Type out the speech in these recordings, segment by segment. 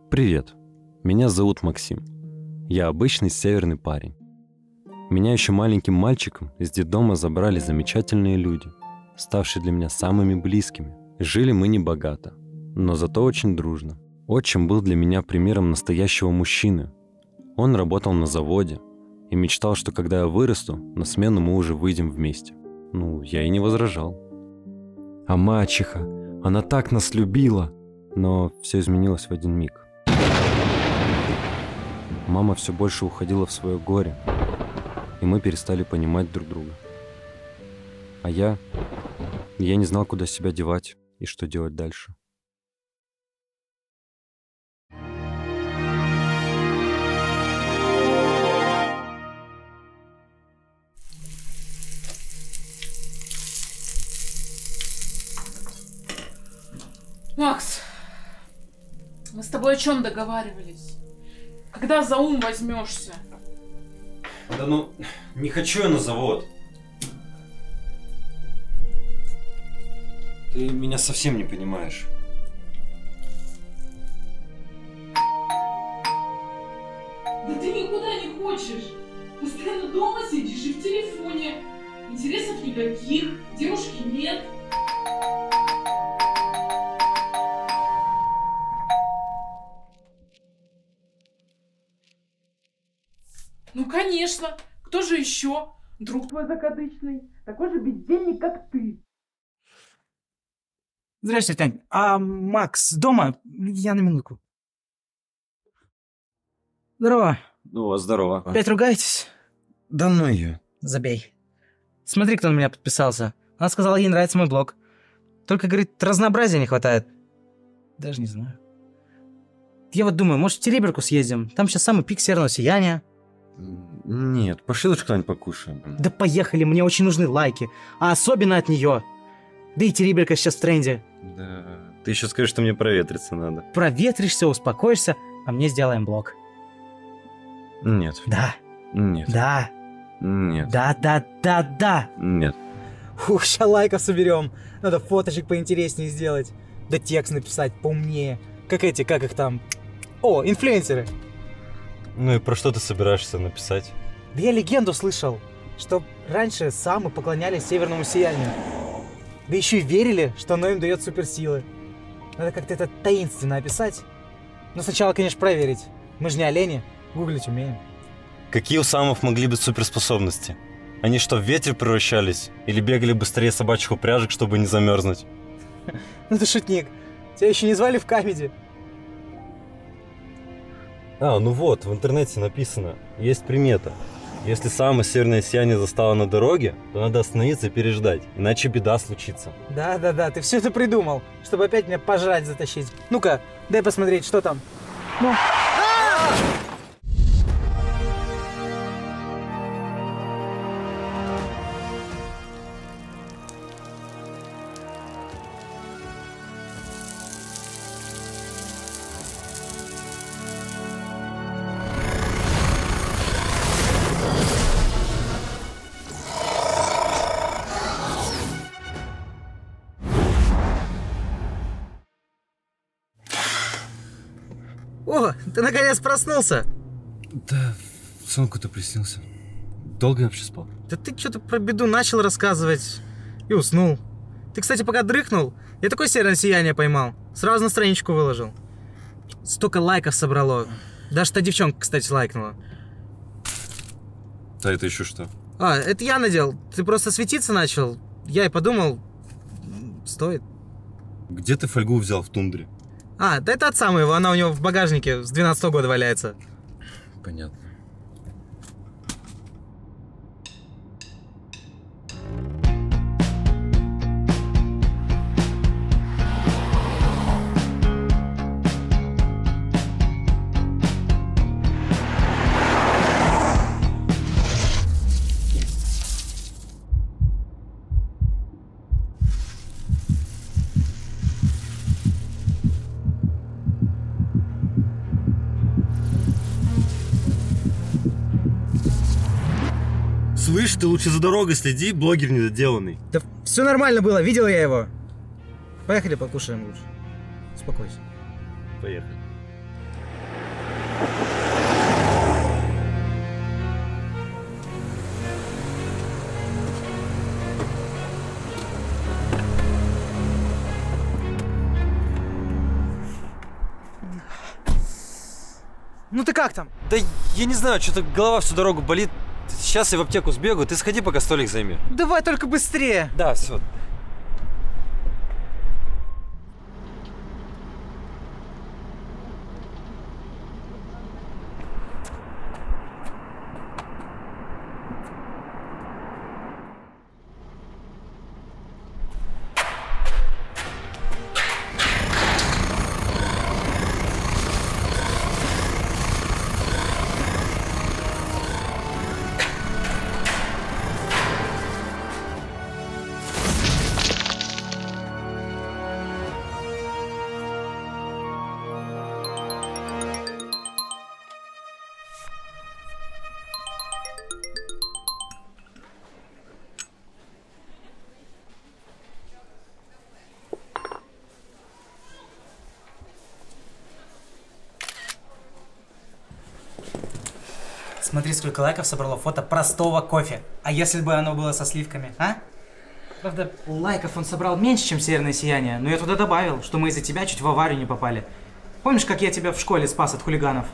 Привет, меня зовут Максим. Я обычный северный парень. Меня еще маленьким мальчиком из детдома забрали замечательные люди, ставшие для меня самыми близкими. Жили мы не богато, но зато очень дружно. Отчим был для меня примером настоящего мужчины. Он работал на заводе и мечтал, что когда я вырасту, на смену мы уже выйдем вместе. Ну, я и не возражал. А мачеха, она так нас любила, но все изменилось в один миг. Мама все больше уходила в свое горе, и мы перестали понимать друг друга. А я не знал, куда себя девать и что делать дальше. Макс, мы с тобой о чем договаривались? Когда за ум возьмешься? Да ну, не хочу я на завод. Ты меня совсем не понимаешь. Да ты никуда не хочешь. Постоянно дома сидишь и в телефоне. Интересов никаких, девушки нет. Ну, конечно. Кто же еще? Друг твой закадычный. Такой же бездельник, как ты. Здравствуйте, Тань. А Макс дома? Я на минутку. Здорово. Ну, здорово. Опять ругаетесь? Да ну ее. Забей. Смотри, кто на меня подписался. Она сказала, ей нравится мой блог. Только, говорит, разнообразия не хватает. Даже не знаю. Я вот думаю, может, в Тереберку съездим? Там сейчас самый пик северного сияния. Нет, пошли лучше что-нибудь покушаем. Да поехали, мне очень нужны лайки. А особенно от нее. Да и Тереберка сейчас в тренде. Да, ты еще скажешь, что мне проветриться надо. Проветришься, успокоишься, а мне сделаем блог. Нет. Да. Нет. Да. Нет. Да. Нет. Фух, ща лайков соберем. Надо фоточек поинтереснее сделать. Да текст написать поумнее. Как их там? О, инфлюенсеры. Ну и про что ты собираешься написать? Да я легенду слышал, что раньше самы поклонялись северному сиянию. Да еще и верили, что оно им дает суперсилы. Надо как-то это таинственно описать. Но сначала, конечно, проверить. Мы же не олени, гуглить умеем. Какие у самов могли быть суперспособности? Они что, в ветер превращались? Или бегали быстрее собачьих упряжек, чтобы не замерзнуть? Ну ты шутник. Тебя еще не звали в камеди? А, ну вот, в интернете написано. Есть примета. Если самое северное сияние застало на дороге, то надо остановиться и переждать, иначе беда случится. Да, ты все это придумал, чтобы опять меня пожрать затащить. Ну-ка, дай посмотреть, что там. Ну. О, ты наконец проснулся. Да, сон какой-то приснился. Долго я вообще спал? Да ты что-то про беду начал рассказывать и уснул. Ты, кстати, пока дрыхнул, я такое северное сияние поймал. Сразу на страничку выложил. Столько лайков собрало. Даже та девчонка, кстати, лайкнула. Да это еще что? А, это я надел. Ты просто светиться начал. Я и подумал, стоит. Где ты фольгу взял в тундре? А, да это от самого, она у него в багажнике с 12-го года валяется. Понятно. Слышь, ты лучше за дорогой следи, блогер недоделанный. Да все нормально было, видел я его. Поехали покушаем лучше. Успокойся. Поехали. Ну ты как там? Да я не знаю, что-то голова всю дорогу болит. Сейчас я в аптеку сбегаю, ты сходи, пока столик займи. Давай только быстрее. Да, все. Смотри, сколько лайков собрало фото простого кофе. А если бы оно было со сливками, а? Правда, лайков он собрал меньше, чем «Северное сияние», но я туда добавил, что мы из-за тебя чуть в аварию не попали. Помнишь, как я тебя в школе спас от хулиганов?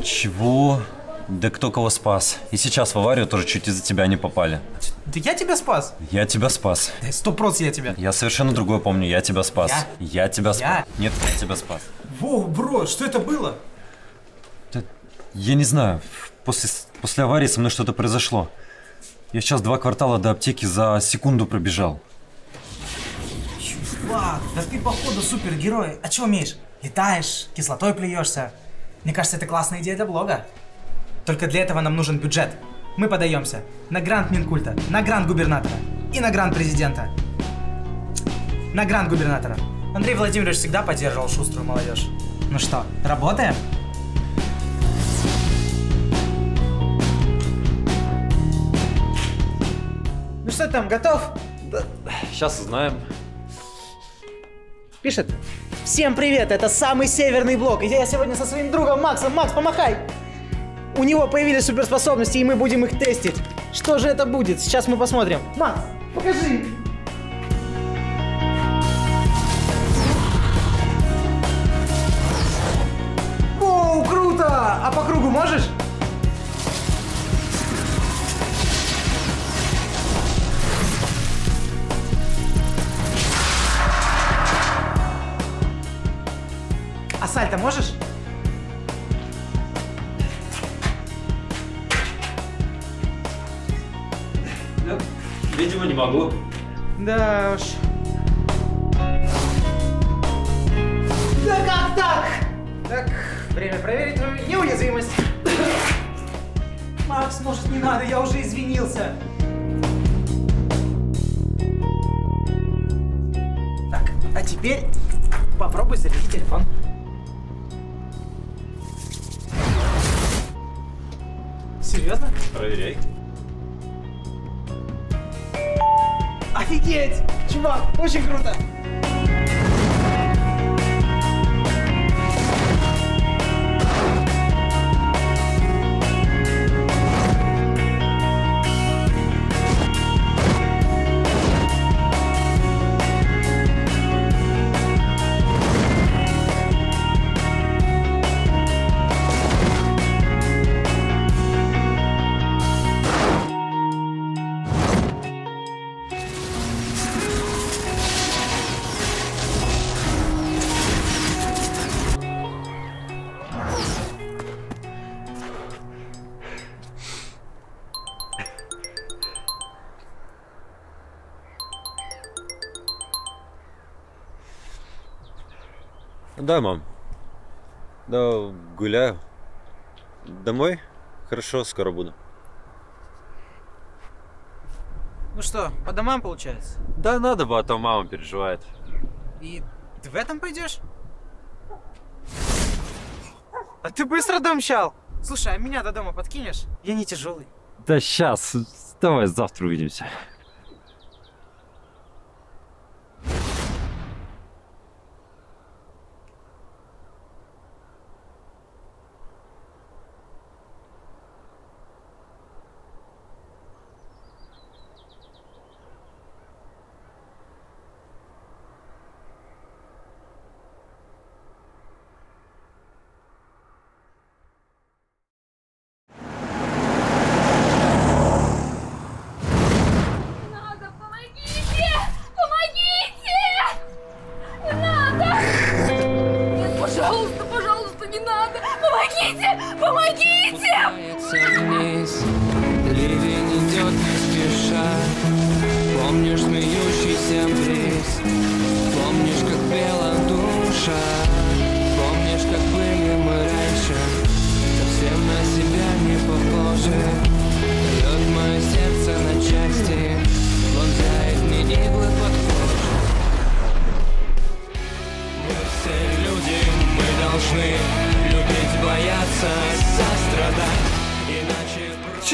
Чего? Да кто кого спас? И сейчас в аварию тоже чуть из-за тебя не попали. Да я тебя спас. Я тебя спас. Да 100% я тебя. Я совершенно другое помню. Я тебя спас. Я тебя спас. Я? Нет, я тебя спас. Воу, бро, что это было? Да, я не знаю. После аварии со мной что-то произошло. Я сейчас 2 квартала до аптеки за секунду пробежал. Чувак, да ты походу супергерой. А что умеешь? Летаешь, кислотой плюешься. Мне кажется, это классная идея для блога. Только для этого нам нужен бюджет. Мы подаемся на грант Минкульта, на грант губернатора и на грант президента. На грант губернатора. Андрей Владимирович всегда поддерживал шуструю молодежь. Ну что, работаем? Ну что там, готов? Да, сейчас узнаем. Пишет. Всем привет, это самый северный блок. И я сегодня со своим другом Максом. Макс, помахай! У него появились суперспособности, и мы будем их тестить. Что же это будет? Сейчас мы посмотрим. Макс, покажи! Воу, круто! А по кругу можешь? А сальто можешь? Да, видимо, не могу. Да уж. Да как так? Так, время проверить твою неуязвимость. Макс, может не надо, я уже извинился. Так, а теперь попробуй зарядить телефон. Серьезно? Проверяй. Офигеть! Чувак, очень круто! Да, мам. Да, гуляю. Домой? Хорошо, скоро буду. Ну что, по домам получается? Да, надо бы, а то мама переживает. И ты в этом пойдешь? А ты быстро домчал. Слушай, а меня до дома подкинешь? Я не тяжелый. Да сейчас. Давай завтра увидимся.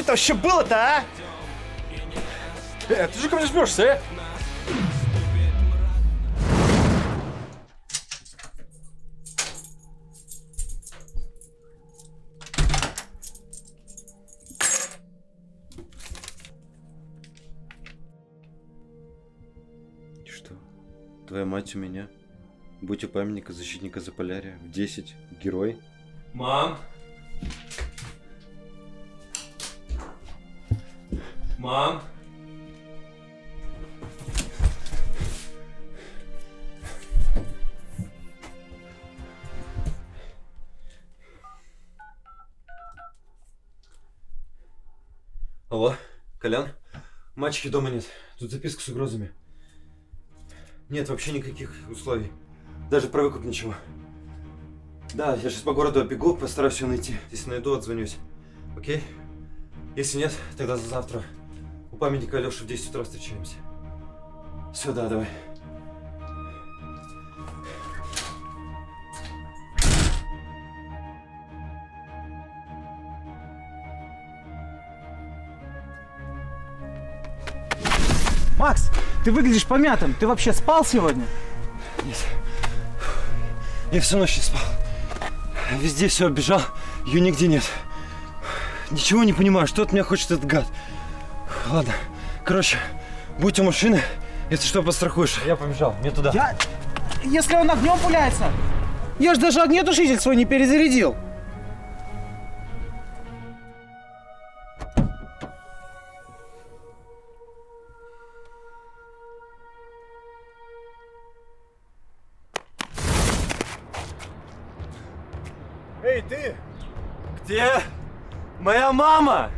это вообще было-то, а? Ты же ко мне жмешься, а? Что? Твоя мать у меня? Будь у памятника защитника Заполярья в 10. Герой. Мам! Мам! Алло, Колян? Мачехи дома нет. Тут записка с угрозами. Нет вообще никаких условий. Даже про выкуп ничего. Да, я сейчас по городу бегу, постараюсь все найти. Если найду, отзвонюсь. Окей? Если нет, тогда за завтра. У памятника Алёши в 10 утра встречаемся. Все, да, давай. Макс, ты выглядишь помятым. Ты вообще спал сегодня? Нет. Я всю ночь не спал. Везде все оббежал, ее нигде нет. Ничего не понимаю, что от меня хочет этот гад. Ладно, короче, будь у машины, если что, подстрахуешь. Я побежал, мне туда. Если он огнем пуляется, я же даже огнетушитель свой не перезарядил. Эй, ты! Где моя мама?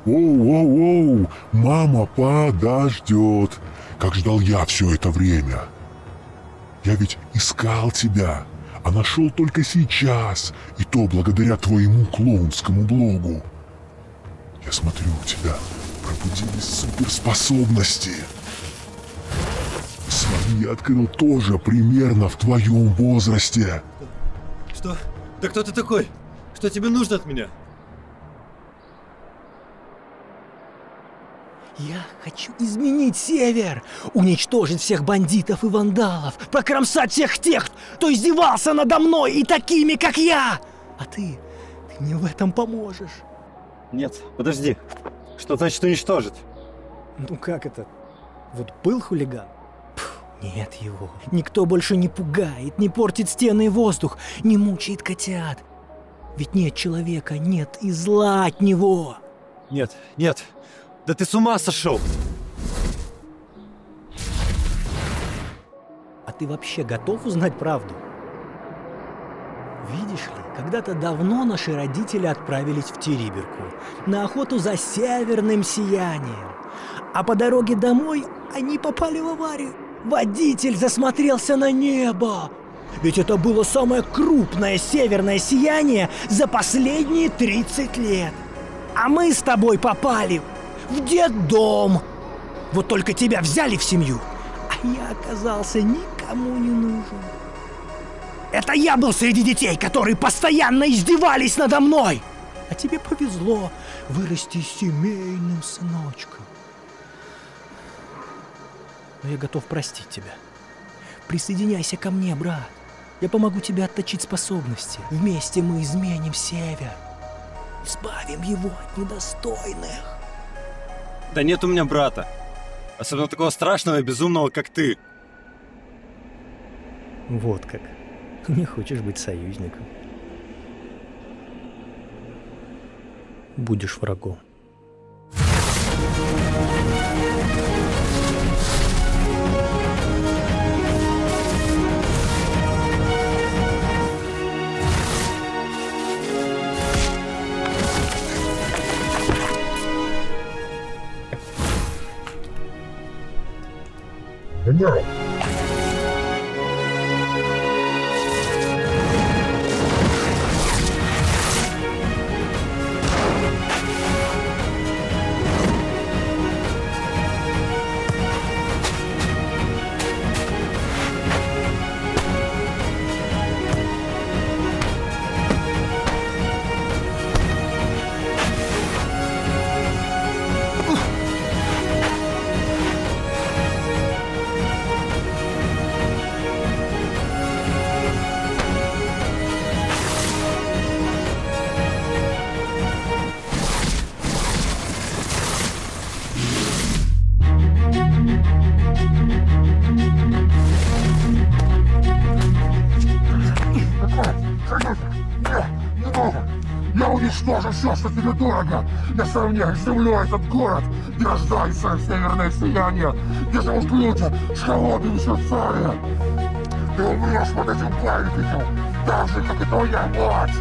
Оу-оу-оу, мама подождет, как ждал я все это время. Я ведь искал тебя, а нашел только сейчас, и то благодаря твоему клоунскому блогу. Я смотрю, у тебя пробудились суперспособности. Свои я открыл тоже примерно в твоем возрасте. Что? Да кто ты такой? Что тебе нужно от меня? Я хочу изменить Север, уничтожить всех бандитов и вандалов, прокромсать всех тех, кто издевался надо мной и такими, как я. А ты мне в этом поможешь. Нет, подожди. Что значит уничтожить? Ну как это? Вот был хулиган? Нет его. Никто больше не пугает, не портит стены и воздух, не мучает котят. Ведь нет человека, нет и зла от него. Нет, нет. Да ты с ума сошел! А ты вообще готов узнать правду? Видишь ли, когда-то давно наши родители отправились в Териберку на охоту за северным сиянием. А по дороге домой они попали в аварию. Водитель засмотрелся на небо. Ведь это было самое крупное северное сияние за последние 30 лет. А мы с тобой попали в детдом. Вот только тебя взяли в семью, а я оказался никому не нужен. Это я был среди детей, которые постоянно издевались надо мной. А тебе повезло вырасти семейным сыночком. Но я готов простить тебя. Присоединяйся ко мне, брат. Я помогу тебе отточить способности. Вместе мы изменим Север. Избавим его от недостойных. Да нет у меня брата. Особенно такого страшного и безумного, как ты. Вот как. Не хочешь быть союзником. Будешь врагом. Генерал! уничтожу все, что тебе дорого. Я сравняю с землей этот город, где рождается северное сияние, где живут люди с холодными сердцами. Ты умрешь под этим памятником, так же, как и твоя мать.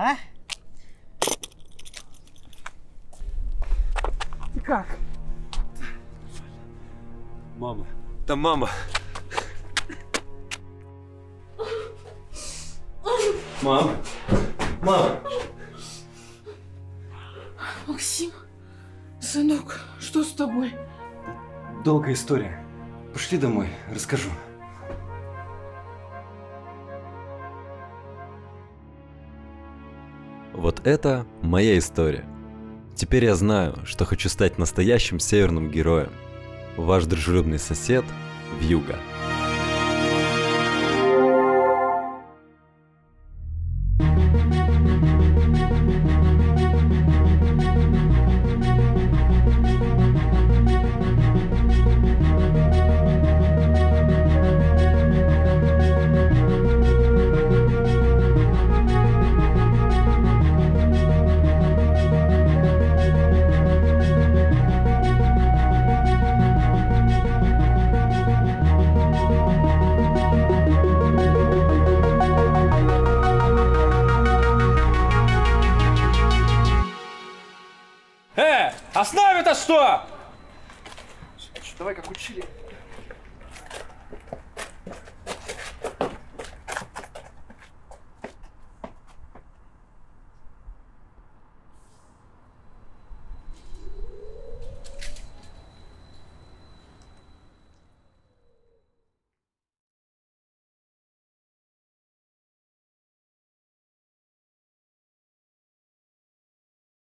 А? Ты как? Мама. Там мама. Мама. Мама. Максим, сынок, что с тобой? Долгая история. Пошли домой, расскажу. Вот это моя история. Теперь я знаю, что хочу стать настоящим северным героем. Ваш дружелюбный сосед Вьюга. А с нами-то что? Давай как учили.